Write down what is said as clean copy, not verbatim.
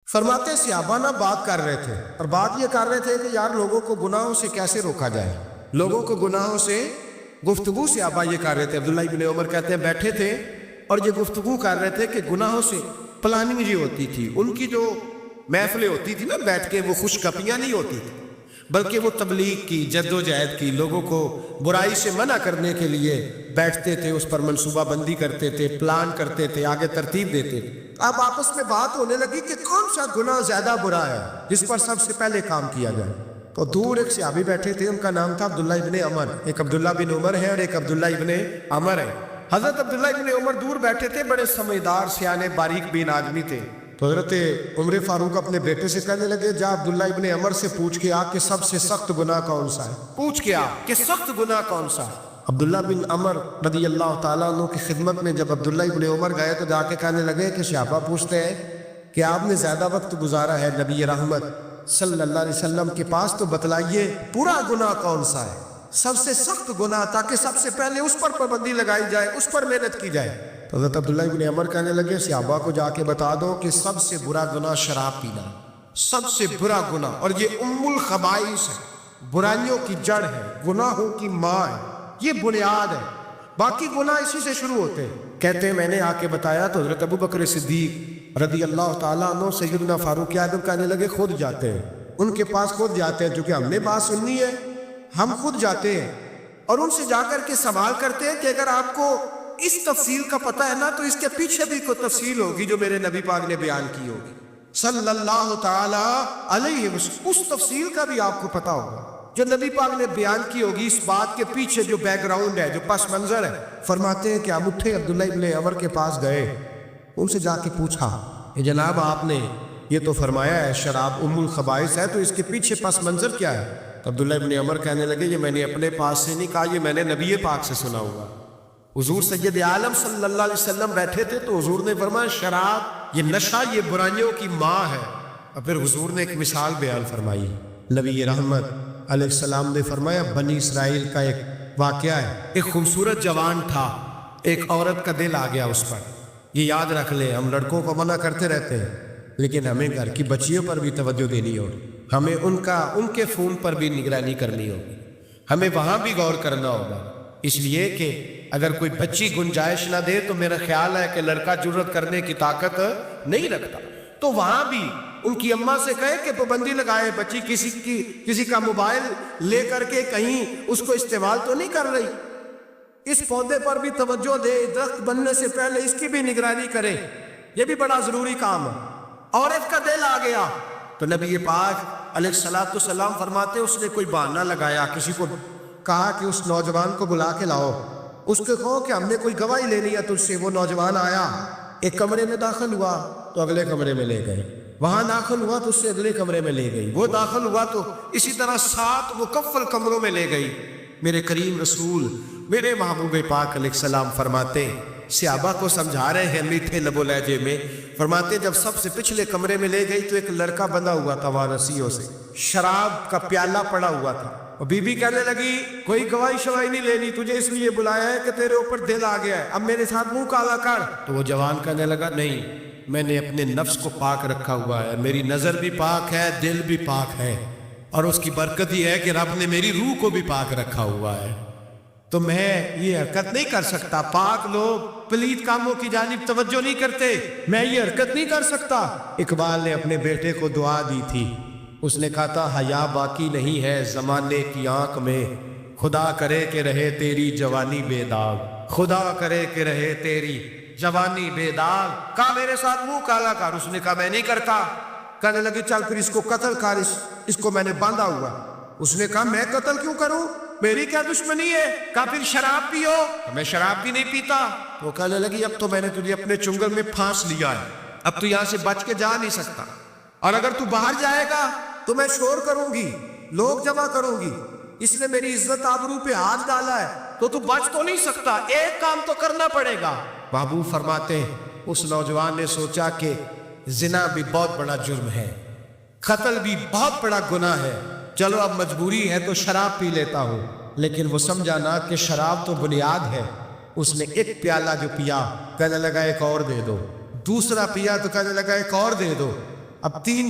فرماتے صحابہ نہ بات کر رہے تھے، اور بات یہ کر رہے تھے کہ یار لوگوں کو گناہوں سے کیسے روکا جائے، لوگوں کو گناہوں سے گفتگو صحابہ یہ کر رہے تھے۔ عبداللہ ابن عمر کہتے ہیں بیٹھے تھے اور یہ گفتگو کر رہے تھے کہ گناہوں سے پلاننگ یہ ہوتی تھی، ان کی جو محفلیں ہوتی تھی نا بیٹھ کے، وہ خوش گپیاں نہیں ہوتی تھی، بلکہ وہ تبلیغ کی، جد و جہد کی، لوگوں کو برائی سے منع کرنے کے لیے بیٹھتے تھے، اس پر منصوبہ بندی کرتے تھے، پلان کرتے تھے، آگے ترتیب دیتے تھے۔ اب آپس میں بات ہونے لگی کہ کون سا گناہ زیادہ برا ہے جس پر سب سے پہلے کام کیا جائے۔ تو دور ایک صحابی بیٹھے تھے، ان کا نام تھا عبداللہ ابن عمر۔ ایک عبداللہ بن عمر ہے اور ایک عبداللہ ابن عمر ہے۔ حضرت عبداللہ ابن عمر دور بیٹھے تھے، بڑے سمجھدار سیانے باریک بین آدمی تھے۔ تو حضرت عمر فاروق اپنے بیٹے سے کہنے لگے جا عبداللہ ابن عمر سے پوچھ کے آ کہ سب سے سخت گناہ کون سا ہے، پوچھ کے آ کہ سخت گناہ کون سا ہے۔ عبداللہ بن عمر رضی اللہ تعالیٰ عنہ کی خدمت میں جب عبداللہ ابن عمر گئے تو جا کے کہنے لگے کہ صحابہ پوچھتے ہیں کہ آپ نے زیادہ وقت گزارا ہے نبی رحمت صلی اللہ علیہ وسلم کے پاس، تو بتلائیے برا گناہ کون سا ہے، سب سے سخت گناہ، تاکہ سب سے پہلے اس پر پابندی لگائی جائے، اس پر محنت کی جائے۔ تو حضرت عبداللہ ابن عمر کہنے لگے صحابہ کو جا کے بتا دو کہ سب سے برا گناہ شراب پینا، سب سے برا گناہ، اور یہ ام الخبائث ہے، برائیوں کی جڑ ہے، گناہوں کی ماں ہے، یہ بنیاد ہے، باقی گناہ اسی سے شروع ہوتے ہیں۔ کہتے ہیں میں نے آ کے بتایا تو حضرت ابو بکر صدیق رضی اللہ تعالیٰ عنہ سیدنا فاروق اعظم کہنے لگے خود جاتے ہیں، ان کے پاس خود جاتے ہیں، چونکہ ہم نے بات سننی ہے ہم خود جاتے ہیں اور ان سے جا کر کے سوال کرتے ہیں کہ اگر آپ کو اس تفصیل کا پتہ ہے نا تو اس کے پیچھے بھی کوئی تفصیل ہوگی جو میرے نبی پاک نے بیان کی ہوگی صلی اللہ تعالی علیہ وسلم، اس تفصیل کا بھی آپ کو پتہ ہوگا جو نبی پاک نے بیان کی ہوگی، اس بات کے پیچھے جو بیک گراؤنڈ ہے، جو پس منظر ہے۔ فرماتے ہیں کہ ہم اٹھے، عبداللہ ابن عمر کے پاس گئے، ان سے جا کے پوچھا کہ جناب آپ نے یہ تو فرمایا ہے شراب ام الخبائث ہے، تو اس کے پیچھے پس منظر کیا ہے؟ تو عبداللہ ابن عمر کہنے لگے یہ میں نے اپنے پاس سے نہیں کہا، یہ میں نے نبی پاک سے سنا ہوا۔ حضور سید عالم صلی اللہ علیہ وسلم بیٹھے تھے تو حضور نے فرمایا شراب، یہ نشہ، یہ برائیوں کی ماں ہے۔ اور پھر حضور نے ایک مثال بیان فرمائی، نبی رحمت علیہ السلام نے فرمایا بنی اسرائیل کا ایک واقعہ ہے، ایک خوبصورت جوان تھا، ایک عورت کا دل آ گیا اس پر۔ یہ یاد رکھ لیں، ہم لڑکوں کو منع کرتے رہتے ہیں لیکن ہمیں گھر کی بچیوں پر بھی توجہ دینی ہوگی، ہمیں ان کے فون پر بھی نگرانی کرنی ہوگی، ہمیں وہاں بھی غور کرنا ہوگا، اس لیے کہ اگر کوئی بچی گنجائش نہ دے تو میرا خیال ہے کہ لڑکا جرت کرنے کی طاقت نہیں رکھتا۔ تو وہاں بھی ان کی اماں سے کہے کہ پابندی لگائے، بچی کسی کا موبائل لے کر کے کہیں اس کو استعمال تو نہیں کر رہی، اس پودے پر بھی توجہ دے، درخت بننے سے پہلے اس کی بھی نگرانی کرے، یہ بھی بڑا ضروری کام ہے۔ عورت کا دل آ گیا تو نبی پاک علیہ الصلوۃ والسلام فرماتے اس نے کوئی بہانہ لگایا، کسی کو کہا کہ اس نوجوان کو بلا کے لاؤ، اس کو کہو کہ ہم نے کوئی گواہی لینی ہے تجھ سے۔ وہ نوجوان آیا، ایک کمرے میں داخل ہوا تو اگلے کمرے میں لے گئے، وہاں داخل ہوا تو اس سے اگلے کمرے میں لے گئی، وہ داخل ہوا تو اسی طرح 7 مکفل کمروں میں لے گئی۔ میرے کریم رسول میرے محبوب پاک علیہ السلام فرماتے، صحابہ کو سمجھا رہے ہیں میٹھے لب و لہجے میں، فرماتے جب سب سے پچھلے کمرے میں لے گئی تو ایک لڑکا بندھا ہوا تھا وہاں رسیوں سے، شراب کا پیالہ پڑا ہوا تھا، اور بی بی کہنے لگی کوئی گواہی شواہی نہیں لینی، تجھے اس لیے بلایا ہے کہ تیرے اوپر دل آ گیا ہے، اب میرے ساتھ منہ کالا کر۔ تو وہ جوان کہنے لگا نہیں، میں نے اپنے نفس کو پاک رکھا ہوا ہے، میری نظر بھی پاک ہے، دل بھی پاک ہے، اور اس کی برکت یہ ہے کہ رب نے میری روح کو بھی پاک رکھا ہوا ہے، تو میں یہ حرکت نہیں کر سکتا۔ پاک لوگ پلید کاموں کی جانب توجہ نہیں کرتے، میں یہ حرکت نہیں کر سکتا۔ اقبال نے اپنے بیٹے کو دعا دی تھی، اس نے کہا تھا حیا باقی نہیں ہے زمانے کی آنکھ میں، خدا کرے کہ رہے تیری جوانی بے داغ، خدا کرے کہ رہے تیری جوانی بے داغ۔ کہا میرے ساتھ منہ کالا کر، اس نے کہا میں نہیں کرتا۔ کہنے لگی چل پھر اس کو قتل کر، اس کو میں نے باندھا ہوا۔ اس نے کہا میں قتل کیوں کروں، میری کیا دشمنی ہے؟ کہا پھر شراب پیو، میں شراب بھی نہیں پیتا۔ وہ کہنے لگی اب تو میں نے تجھے اپنے چنگل میں پھانس لیا ہے، اب تو یہاں سے بچ کے جا نہیں سکتا، اور اگر تو باہر جائے گا تو میں شور کروں گی، لوگ جمع کروں گی، اس نے میری عزت آبرو پہ ہاتھ ڈالا ہے، تو بچ تو نہیں سکتا، ایک کام تو کرنا پڑے گا۔ محبوب فرماتے ہیں اس نوجوان نے سوچا کہ زنا بھی بہت بڑا جرم ہے، قتل بھی بہت بڑا گناہ ہے، چلو اب مجبوری ہے تو شراب پی لیتا ہوں۔ لیکن وہ سمجھا نہ کہ شراب تو بنیاد ہے۔ اس نے ایک پیالہ جو پیا، کہنے لگا ایک اور دے دو، دوسرا پیا تو کہنے لگا ایک اور دے دو، اب 3